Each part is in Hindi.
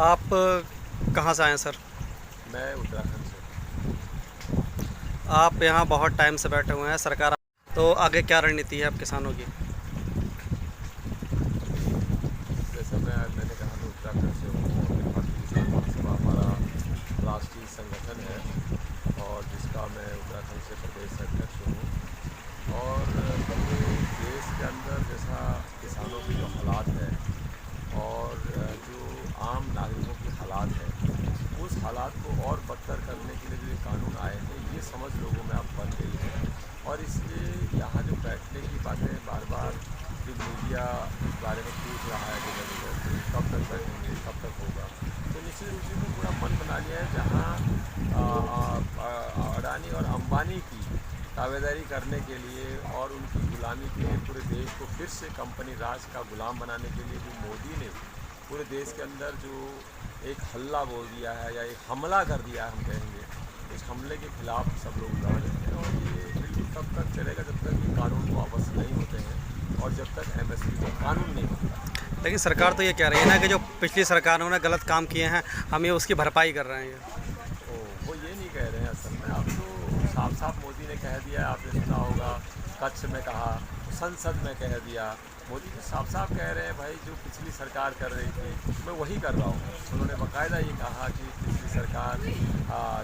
आप कहाँ से आए हैं सर? मैं उत्तराखंड से। आप यहाँ बहुत टाइम से बैठे हुए हैं सरकार, तो आगे क्या रणनीति है आप किसानों की? जैसा मैंने कहा मैं उत्तराखंड से हूँ। अखिल भारतीय किसान महासभा हमारा राष्ट्रीय संगठन है और जिसका मैं उत्तराखंड से प्रदेश अध्यक्ष हूँ। और पूरे देश के अंदर जैसा किसानों की जो हालात है और जो आम नागरिकों की हालात है, उस हालात को और बदतर करने के लिए जो ये कानून आए हैं, ये समझ लोगों में अब बन गई है। और इसलिए यहाँ जो बैठने की बातें बार बार जो मीडिया इस बारे में पूछ रहा है कि कब तक बैठेंगे, कब तक होगा, तो निश्चित रूप से तो पूरा मन बना लिया है जहाँ अडानी और अंबानी की दावेदारी करने के लिए और उनकी गुलामी के लिए पूरे देश को फिर से कंपनी राज का गुलाम बनाने के लिए जो मोदी ने पूरे देश के अंदर जो एक हल्ला बोल दिया है या एक हमला कर दिया है, हम कहेंगे, इस हमले के खिलाफ सब लोग लड़ रहे हैं। और ये बिल्कुल तब तक चलेगा जब तक ये कानून वापस नहीं होते हैं और जब तक MSP का कानून नहीं बनता। लेकिन सरकार तो ये कह रही है ना कि जो पिछली सरकारों ने गलत काम किए हैं, हम ये उसकी भरपाई कर रहे हैं। वो ये नहीं कह रहे हैं असल में। अब तो साफ साफ मोदी ने कह दिया, आपने सुना होगा, कच्छ में कहा, संसद में कह दिया। मोदी जी साफ साफ कह रहे हैं भाई जो पिछली सरकार कर रही थी मैं वही कर रहा हूँ। उन्होंने बाकायदा ये कहा कि पिछली सरकार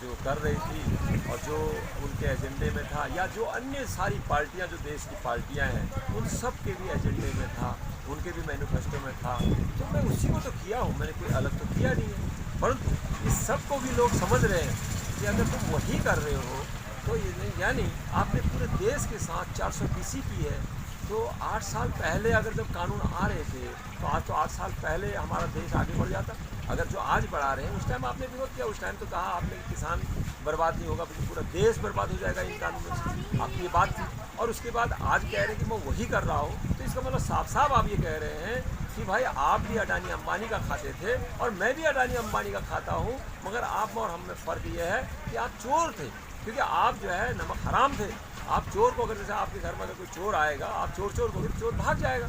जो कर रही थी और जो उनके एजेंडे में था या जो अन्य सारी पार्टियाँ जो देश की पार्टियाँ हैं उन सब के भी एजेंडे में था, उनके भी मैनिफेस्टो में था, तो मैं उसी को तो किया हूँ, मैंने कोई अलग तो किया नहीं है। परंतु इस सब को भी लोग समझ रहे हैं कि अगर तुम वही कर रहे हो तो ये नहीं, यानी आपने पूरे देश के साथ 420 की है। तो 8 साल पहले अगर जब कानून आ रहे थे तो आज तो 8 साल पहले हमारा देश आगे बढ़ जाता। अगर जो आज बढ़ा रहे हैं उस टाइम आपने विरोध किया, उस टाइम तो कहा आपने कि किसान बर्बाद नहीं होगा बल्कि पूरा देश बर्बाद हो जाएगा इन कानूनों से, आपकी ये बात थी। और उसके बाद आज कह रहे हैं कि मैं वही कर रहा हूँ, तो इसका मतलब साफ साफ आप ये कह रहे हैं कि भाई आप भी अडानी अंबानी का खाते थे और मैं भी अडानी अंबानी का खाता हूँ, मगर आप और हम में फ़र्क ये है कि आप चोर थे, क्योंकि आप जो है नमक हराम थे। आप चोर को अगर जैसे आपके घर में अगर कोई चोर आएगा, आप चोर को तो चोर भाग जाएगा।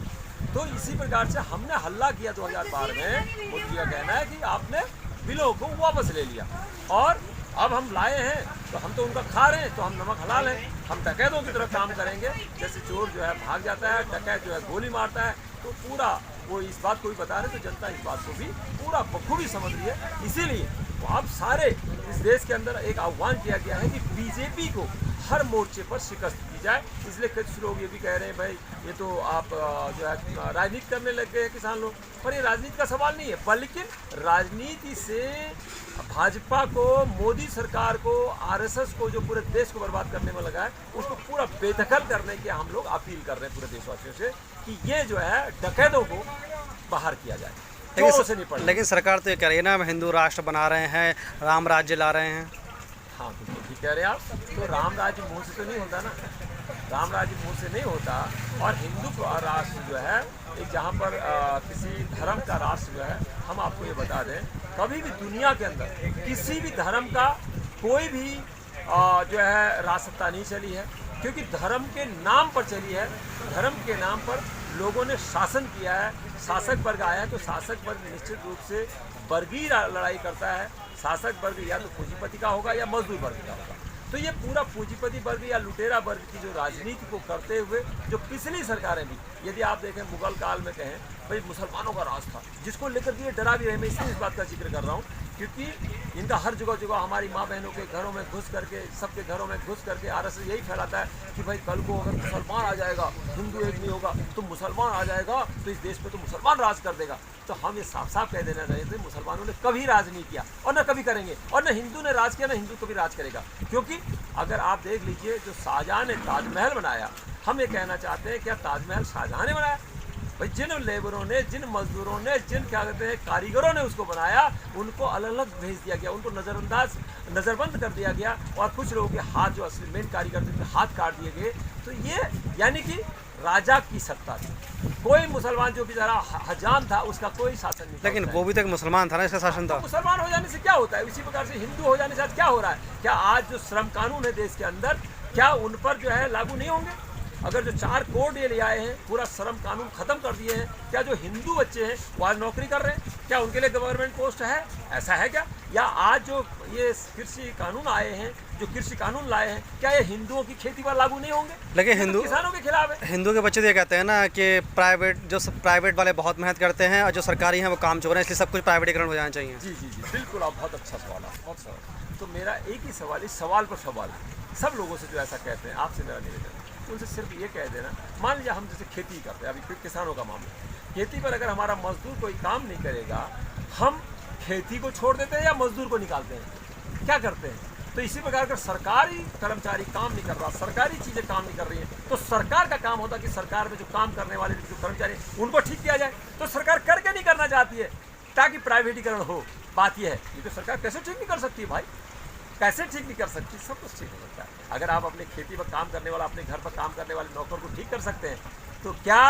तो इसी प्रकार से हमने हल्ला किया 2012 में। मोदी का कहना है कि आपने बिलों को वापस ले लिया और अब हम लाए हैं तो हम तो उनका खा रहे हैं, तो हम नमक हलाल हैं, हम डकैतों की तरफ काम करेंगे। जैसे चोर जो है भाग जाता है, डकैत जो है गोली मारता है, तो पूरा वो इस बात को भी बता रहे, तो जनता इस बात को भी पूरा बखूबी समझ रही है। इसीलिए तो अब सारे इस देश के अंदर एक आह्वान किया गया है कि बीजेपी को हर मोर्चे पर शिकस्त दी जाए। इसलिए कुछ लोग ये भी कह रहे हैं भाई ये तो आप जो है राजनीति करने लग गए हैं किसान लोग, पर ये राजनीति का सवाल नहीं है, बल्कि राजनीति से भाजपा को, मोदी सरकार को, RSS को जो पूरे देश को बर्बाद करने में लगा है, उसको पूरा बेदखल करने की हम लोग अपील कर रहे हैं पूरे देशवासियों से कि ये जो है डकैतों को बाहर किया जाए, चोरों से निपट। लेकिन सरकार तो ये कह रही है ना हम हिंदू राष्ट्र बना रहे हैं, राम राज्य ला रहे हैं। हाँ बिल्कुल ठीक कह रहे हैं आप। तो राम राज्य मुँह से तो नहीं होता ना, राम राज्य मुँह से नहीं होता। और हिंदू राष्ट्र जो है एक जहाँ पर किसी धर्म का राष्ट्र जो है, हम आपको ये बता दें, कभी भी दुनिया के अंदर किसी भी धर्म का कोई भी जो है राजसत्ता नहीं चली है, क्योंकि धर्म के नाम पर चली है। धर्म के नाम पर लोगों ने शासन किया है, शासक वर्ग आया है, तो शासक वर्ग निश्चित रूप से वर्गीय लड़ाई करता है। शासक वर्ग या तो पूंजीपति का होगा या मजदूर वर्ग का होगा। तो ये पूरा पूंजीपति वर्ग या लुटेरा वर्ग की जो राजनीति को करते हुए जो पिछली सरकारें भी, यदि आप देखें मुगल काल में कहें भाई मुसलमानों का राज था, जिसको लेकर के ये डरा भी रहे। मैं इसलिए इस बात का जिक्र कर रहा हूँ क्योंकि इनका हर जगह जगह हमारी माँ बहनों के घरों में घुस करके, सबके घरों में घुस करके RSS यही फैलाता है कि भाई कल को अगर मुसलमान आ जाएगा, हिंदू एक नहीं होगा, तो मुसलमान आ जाएगा तो इस देश पे तो मुसलमान राज कर देगा। तो हम ये साफ साफ कह देना चाहिए थे, मुसलमानों ने कभी राज नहीं किया और न कभी करेंगे, और न हिंदू ने राज किया न हिंदू कभी राज करेगा। क्योंकि अगर आप देख लीजिए जो शाहजहां ने ताजमहल बनाया, हम ये कहना चाहते हैं क्या ताजमहल शाहजहां ने बनाया? भाई जिन लेबरों ने, जिन मजदूरों ने, जिन क्या कहते हैं कारीगरों ने उसको बनाया, उनको अलग अलग भेज दिया गया, उनको नज़रबंद कर दिया गया, और कुछ लोगों के हाथ जो असली मेन कारीगर थे उनके हाथ काट दिए गए। तो ये यानी कि राजा की सत्ता थी, कोई मुसलमान जो बेचारा हजाम था उसका कोई शासन नहीं। लेकिन वो भी तो एक मुसलमान था ना, इसका शासन था। तो मुसलमान हो जाने से क्या होता है? इसी प्रकार से हिंदू हो जाने से आज क्या हो रहा है? क्या आज जो श्रम कानून है देश के अंदर, क्या उन पर जो है लागू नहीं होंगे? अगर जो 4 करोड़ ये ले आए हैं, पूरा श्रम कानून खत्म कर दिए हैं, क्या जो हिंदू बच्चे हैं वो आज नौकरी कर रहे हैं? क्या उनके लिए गवर्नमेंट पोस्ट है? ऐसा है क्या? या आज जो ये कृषि कानून आए हैं, जो कृषि कानून लाए हैं, क्या ये हिंदुओं की खेती पर लागू नहीं होंगे? लेकिन ये तो किसानों के खिलाफ है। हिंदू के बच्चे तो ये कहते हैं ना कि प्राइवेट वाले बहुत मेहनत करते हैं और जो सरकारी हैं वो काम चोर हैं, इसलिए सब कुछ प्राइवेटीकरण हो जाना चाहिए। जी जी जी, बिल्कुल, आप बहुत अच्छा सवाल है, बहुत सवाल। तो मेरा एक ही सवाल, इस सवाल पर सवाल है सब लोगों से जो ऐसा कहते हैं, आपसे मेरा निवेदन है उनसे सिर्फ ये कह देना, मान लीजिए हम जैसे खेती करते हैं, अभी फिर किसानों का मामला, खेती पर अगर हमारा मजदूर कोई काम नहीं करेगा, हम खेती को छोड़ देते हैं या मजदूर को निकालते हैं? क्या करते हैं? तो इसी प्रकार अगर सरकारी कर्मचारी काम नहीं कर रहा, सरकारी चीज़ें काम नहीं कर रही हैं, तो सरकार का काम होता कि सरकार में जो काम करने वाले जो कर्मचारी उनको ठीक किया जाए। तो सरकार करके नहीं करना चाहती है ताकि प्राइवेटीकरण हो। बात यह है, ये तो सरकार कैसे ठीक नहीं कर सकती भाई, कैसे ठीक नहीं कर सकती? सब कुछ ठीक हो सकता है। अगर आप अपने खेती पर काम करने वाला, अपने घर पर काम करने वाले नौकर को ठीक कर सकते हैं, तो क्या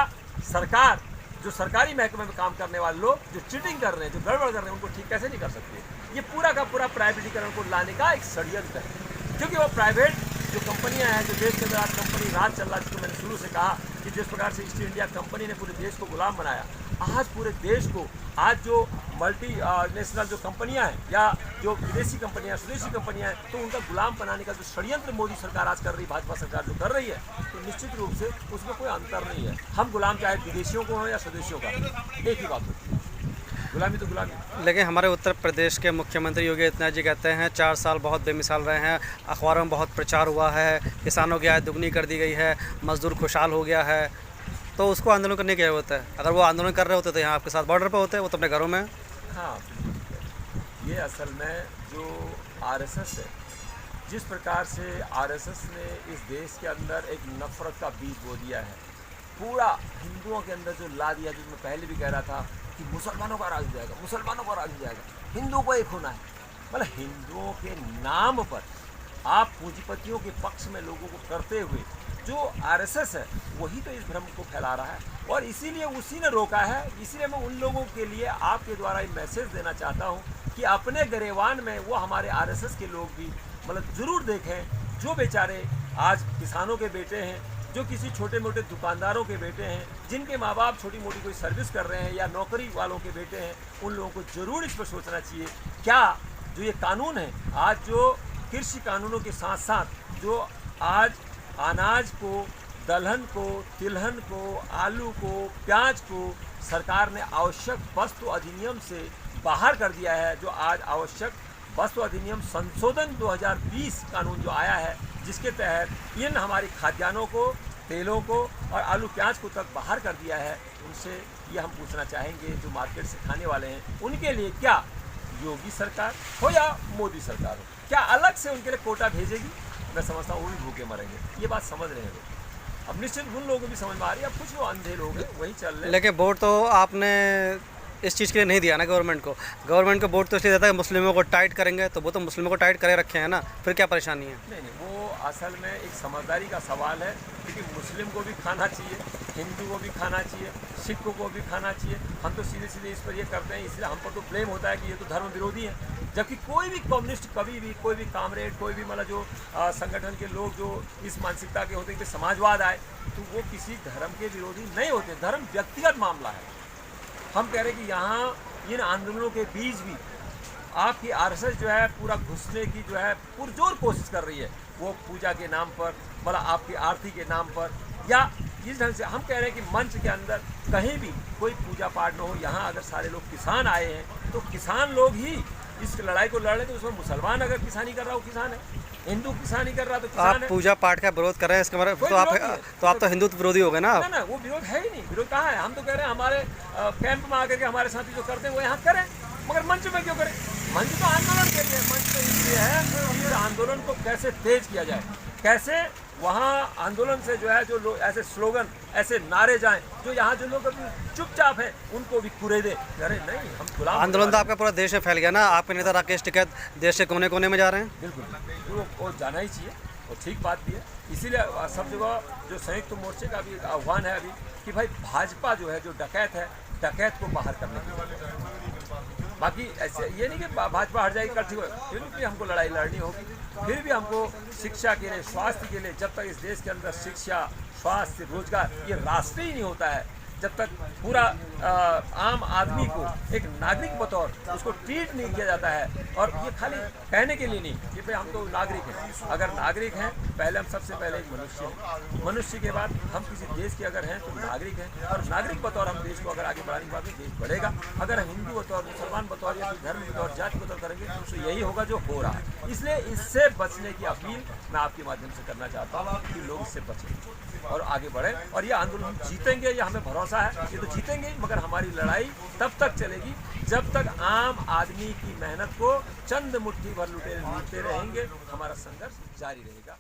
सरकार जो सरकारी महकमे में काम करने वाले लोग जो चीटिंग कर रहे हैं, जो गड़बड़ कर रहे हैं, उनको ठीक कैसे नहीं कर सकती है? ये पूरा का पूरा प्राइवेटीकरण को लाने का एक षड्यंत्र है, क्योंकि वो प्राइवेट जो कंपनियां हैं, जो देश के अंदर आज कंपनी राज चल रहा है, जिसको मैंने शुरू से कहा कि जिस प्रकार से ईस्ट इंडिया कंपनी ने पूरे देश को गुलाम बनाया, आज पूरे देश को आज जो मल्टी नेशनल जो कंपनियां हैं या जो विदेशी कंपनियां, स्वदेशी कंपनियां हैं, तो उनका गुलाम बनाने का जो षड्यंत्र मोदी सरकार आज कर रही, भाजपा सरकार जो कर रही है, तो निश्चित रूप से उसमें कोई अंतर नहीं है। हम गुलाम चाहे विदेशियों को हों या स्वदेशियों का, एक ही बात होती है, गुलामी तो गुलामी। लेकिन हमारे उत्तर प्रदेश के मुख्यमंत्री योगी आदित्यनाथ जी कहते हैं 4 साल बहुत बेमिसाल रहे हैं, अखबारों में बहुत प्रचार हुआ है, किसानों की आय दुगनी कर दी गई है, मजदूर खुशहाल हो गया है, तो उसको आंदोलन करने की जरूरत है। अगर वो आंदोलन कर रहे होते तो यहाँ आपके साथ बॉर्डर पर होते, वो तो अपने घरों में। हाँ, ये असल में जो आरएसएस है, जिस प्रकार से आरएसएस ने इस देश के अंदर एक नफरत का बीज बो दिया है, पूरा हिंदुओं के अंदर जो ला दिया, जो मैं पहले भी कह रहा था कि मुसलमानों का राज हो जाएगा, मुसलमानों का राज हो जाएगा, हिंदुओं को एक होना है, मतलब हिंदुओं के नाम पर आप पूंजीपतियों के पक्ष में लोगों को करते हुए जो आरएसएस है वही तो इस भ्रम को फैला रहा है, और इसीलिए उसी ने रोका है। इसीलिए मैं उन लोगों के लिए आपके द्वारा एक मैसेज देना चाहता हूं कि अपने गरेवान में वो हमारे आरएसएस के लोग भी मतलब ज़रूर देखें, जो बेचारे आज किसानों के बेटे हैं, जो किसी छोटे मोटे दुकानदारों के बेटे हैं, जिनके माँ बाप छोटी मोटी कोई सर्विस कर रहे हैं या नौकरी वालों के बेटे हैं, उन लोगों को ज़रूर इस पर सोचना चाहिए। क्या जो ये कानून है, आज जो कृषि कानूनों के साथ साथ जो आज अनाज को, दलहन को, तिलहन को, आलू को, प्याज को सरकार ने आवश्यक वस्तु अधिनियम से बाहर कर दिया है, जो आज आवश्यक वस्तु अधिनियम संशोधन 2020 कानून जो आया है, जिसके तहत इन हमारी खाद्यान्नों को, तेलों को और आलू प्याज को तक बाहर कर दिया है, उनसे ये हम पूछना चाहेंगे जो मार्केट से खाने वाले हैं, उनके लिए क्या योगी सरकार हो या मोदी सरकार हो, क्या अलग से उनके लिए कोटा भेजेगी? मैं समझता हूँ वो भी भूखे मरेंगे। ये बात समझ रहे हैं लोग, अब निश्चित उन लोगों को भी समझ में आ रही है। अब कुछ लोग अंधे लोग हैं वही चल रहे हैं। लेकिन वोट तो आपने इस चीज़ के लिए नहीं दिया ना गवर्नमेंट को वोट तो इसलिए देता है मुस्लिमों को टाइट करेंगे, तो वो तो मुस्लिमों को टाइट करे रखे हैं ना, फिर क्या परेशानी है? नहीं, वो असल में एक समझदारी का सवाल है, क्योंकि मुस्लिम को भी खाना चाहिए, हिंदू को भी खाना चाहिए, सिख को भी खाना चाहिए। हम तो सीधे सीधे इस पर ये करते हैं, इसलिए हम पर तो ब्लेम होता है कि ये तो धर्म विरोधी है, जबकि कोई भी कम्युनिस्ट कभी भी, कोई भी कामरेड, कोई भी मतलब जो संगठन के लोग जो इस मानसिकता के होते हैं कि समाजवाद आए, तो वो किसी धर्म के विरोधी नहीं होते। धर्म व्यक्तिगत मामला है। हम कह रहे हैं कि यहाँ इन आंदोलनों के बीच भी आपकी आरएसएस जो है पूरा घुसने की जो है पुरजोर कोशिश कर रही है, वो पूजा के नाम पर, मतलब आपकी आरती के नाम पर, या इस ढंग से हम कह रहे हैं कि मंच के अंदर कहीं भी कोई पूजा पाठ न हो। यहाँ अगर सारे लोग किसान आए हैं तो किसान लोग ही इस लड़ाई को लड़ रहे, तो उसमें मुसलमान अगर किसानी कर रहा हो किसान है, हिंदू किसानी कर रहा तो किसान आप पूजा पाठ का विरोध कर रहे हैं, इसका मतलब तो आप तो हिंदुत्व विरोधी हो गए ना? ना, वो विरोध है ही नहीं। विरोध कहाँ है? हम तो कह रहे हैं हमारे कैंप में आकर के हमारे साथी जो करते हैं वो यहाँ करें, मगर मंच में क्यों करें? मंच तो आंदोलन के लिए, मंच तो इसलिए है कि इस आंदोलन को कैसे तेज किया जाए, कैसे वहाँ आंदोलन से जो है जो लोग ऐसे स्लोगन, ऐसे नारे जाएं, जो यहाँ जो लोग अभी चुपचाप हैं उनको भी कुरेदे। अरे नहीं, हम गुलाम आंदोलन तो आपका पूरा देश में फैल गया ना, आपके नेता राकेश टिकैत देश के कोने कोने में जा रहे हैं। बिल्कुल, वो जाना ही चाहिए, वो ठीक बात भी है। इसीलिए सब जगह जो संयुक्त मोर्चे का भी आह्वान है अभी कि भाई भाजपा जो है, जो डकैत है, डकैत को बाहर करने की। बाकी ऐसे ये नहीं कि भाजपा हट जाएगी कल ठीक हो, फिर भी हमको लड़ाई लड़नी होगी। फिर भी हमको शिक्षा के लिए, स्वास्थ्य के लिए, जब तक इस देश के अंदर शिक्षा, स्वास्थ्य, रोजगार ये रास्ते ही नहीं होता है, जब तक पूरा आम आदमी को एक नागरिक बतौर उसको ट्रीट नहीं किया जाता है, और ये खाली कहने के लिए नहीं कि भाई हम तो नागरिक हैं। अगर नागरिक हैं, पहले हम सबसे पहले एक मनुष्य हैं, मनुष्य के बाद हम किसी देश के अगर हैं तो नागरिक हैं, और नागरिक बतौर हम देश को अगर आगे बढ़ाने के बाद में देश बढ़ेगा। अगर हम हिंदू बतौर, मुसलमान बतौर या धर्म बतौर, जाति बतौर करेंगे तो यही होगा जो हो रहा है। इसलिए इससे बचने की अपील मैं आपके माध्यम से करना चाहता हूँ कि लोग इससे बचें और आगे बढ़ें, और ये आंदोलन हम जीतेंगे, ये हमें भरोसा है। ये तो जीतेंगे, मगर हमारी लड़ाई तब तक चलेगी जब तक आम आदमी की मेहनत को चंद मुट्ठी भर लूटते रहेंगे, हमारा संघर्ष जारी रहेगा।